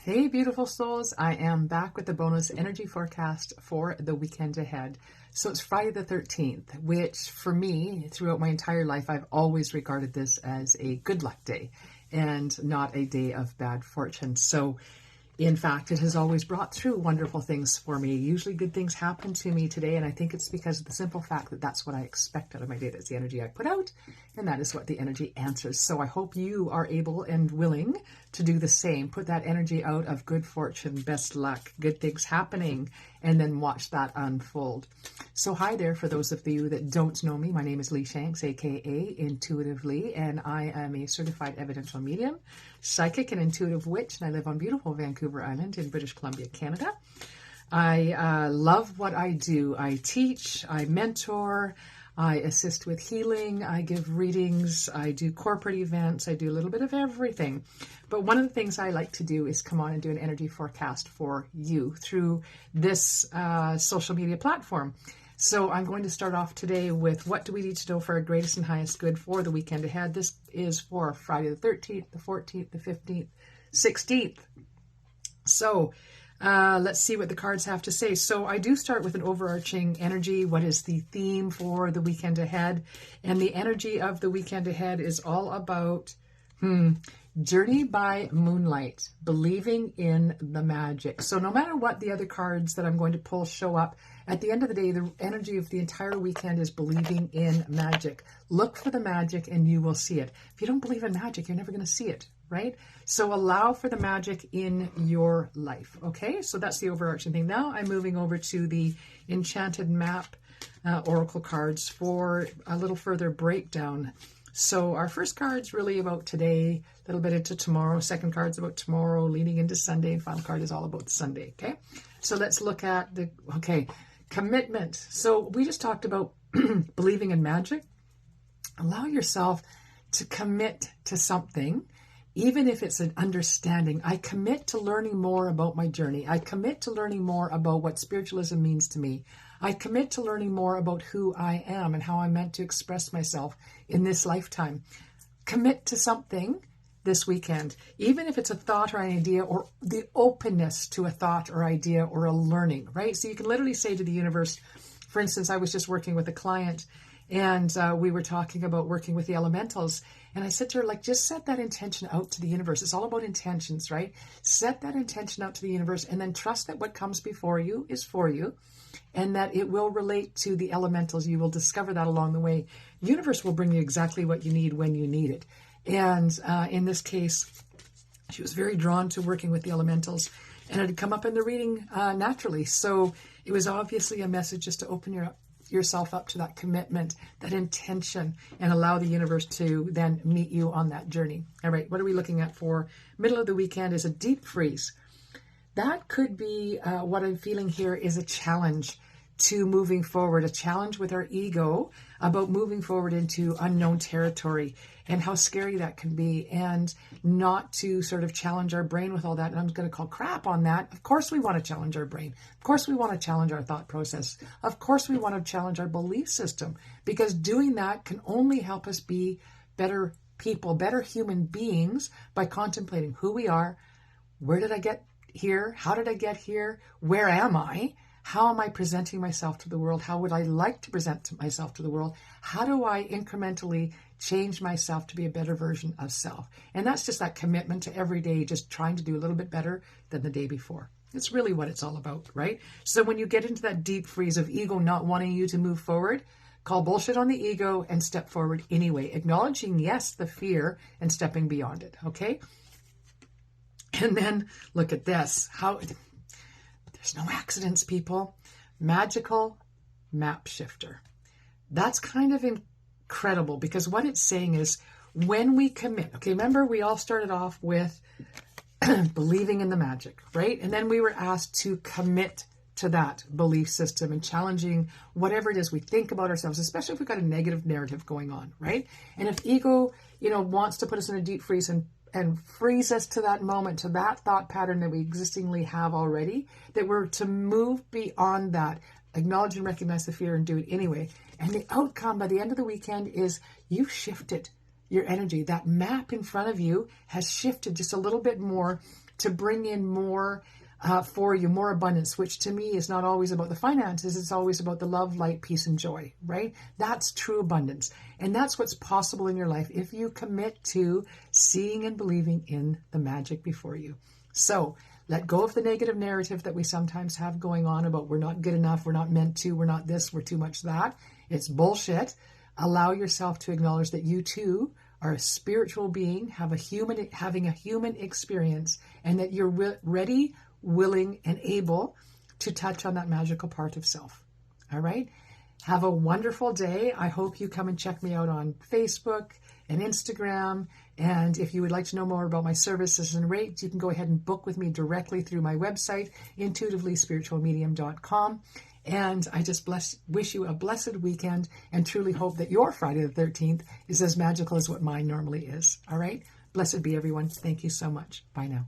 Hey, beautiful souls. I am back with the bonus energy forecast for the weekend ahead. So it's Friday the 13th, which for me, throughout my entire life, I've always regarded this as a good luck day and not a day of bad fortune. So in fact, it has always brought through wonderful things for me. Usually good things happen to me today, and I think it's because of the simple fact that that's what I expect out of my day. That's the energy I put out, and that is what the energy answers. So I hope you are able and willing to do the same. Put that energy out of good fortune, best luck, good things happening, and then watch that unfold. So hi there, for those of you that don't know me, my name is Lee Shanks, aka Intuitive Lee, and I am a certified evidential medium, psychic and intuitive witch, and I live on beautiful Vancouver Island in British Columbia, Canada. I love what I do. I teach, I mentor, I assist with healing, I give readings, I do corporate events, I do a little bit of everything. But one of the things I like to do is come on and do an energy forecast for you through this social media platform. So I'm going to start off today with what do we need to know for our greatest and highest good for the weekend ahead. This is for Friday the 13th, the 14th, the 15th, 16th. So let's see what the cards have to say. So I do start with an overarching energy. What is the theme for the weekend ahead? And the energy of the weekend ahead is all about journey by moonlight, believing in the magic. So no matter what the other cards that I'm going to pull show up, at the end of the day, the energy of the entire weekend is believing in magic. Look for the magic and you will see it. If you don't believe in magic, you're never going to see it, right? So allow for the magic in your life, okay? So that's the overarching thing. Now I'm moving over to the Enchanted Map Oracle cards for a little further breakdown. So our first card's really about today, a little bit into tomorrow. Second card's about tomorrow, leading into Sunday. And final card is all about Sunday, okay? So let's look at commitment. So we just talked about believing in magic. Allow yourself to commit to something, even if it's an understanding. I commit to learning more about my journey. I commit to learning more about what spiritualism means to me. I commit to learning more about who I am and how I'm meant to express myself in this lifetime. Commit to something this weekend, even if it's a thought or an idea, or the openness to a thought or idea or a learning, right? So you can literally say to the universe, for instance, I was just working with a client and we were talking about working with the elementals. And I said to her, like, just set that intention out to the universe. It's all about intentions, right? Set that intention out to the universe and then trust that what comes before you is for you and that it will relate to the elementals. You will discover that along the way. The universe will bring you exactly what you need when you need it. And in this case, she was very drawn to working with the elementals and it had come up in the reading naturally. So it was obviously a message just to open yourself up to that commitment, that intention, and allow the universe to then meet you on that journey. All right, what are we looking at for middle of the weekend is a deep freeze. That could be what I'm feeling here is a challenge to moving forward, a challenge with our ego about moving forward into unknown territory and how scary that can be, and not to sort of challenge our brain with all that. And I'm going to call crap on that. Of course we want to challenge our brain. Of course we want to challenge our thought process. Of course we want to challenge our belief system, because doing that can only help us be better people, better human beings, by contemplating who we are. Where did I get here? How did I get here? Where am I? How am I presenting myself to the world? How would I like to present myself to the world? How do I incrementally change myself to be a better version of self? And that's just that commitment to every day, just trying to do a little bit better than the day before. It's really what it's all about, right? So when you get into that deep freeze of ego not wanting you to move forward, call bullshit on the ego and step forward anyway, acknowledging, yes, the fear and stepping beyond it, okay? And then look at this. There's no accidents, people. Magical map shifter. That's kind of incredible, because what it's saying is when we commit, okay, remember we all started off with believing in the magic, right? And then we were asked to commit to that belief system and challenging whatever it is we think about ourselves, especially if we've got a negative narrative going on, right? And if ego, wants to put us in a deep freeze and freeze us to that moment, to that thought pattern that we existingly have already, that we're to move beyond that, acknowledge and recognize the fear and do it anyway. And the outcome by the end of the weekend is you've shifted. your energy. That map in front of you has shifted just a little bit more to bring in more for you, more abundance, which to me is not always about the finances. It's always about the love, light, peace, and joy, right? That's true abundance. And that's what's possible in your life if you commit to seeing and believing in the magic before you. So let go of the negative narrative that we sometimes have going on about we're not good enough, we're not meant to, we're not this, we're too much that. It's bullshit. Allow yourself to acknowledge that you too are a spiritual being, having a human experience, and that you're ready, willing, and able to touch on that magical part of self. All right? Have a wonderful day. I hope you come and check me out on Facebook and Instagram. And if you would like to know more about my services and rates, you can go ahead and book with me directly through my website, intuitivelyspiritualmedium.com. And I just wish you a blessed weekend and truly hope that your Friday the 13th is as magical as what mine normally is. All right? Blessed be everyone. Thank you so much. Bye now.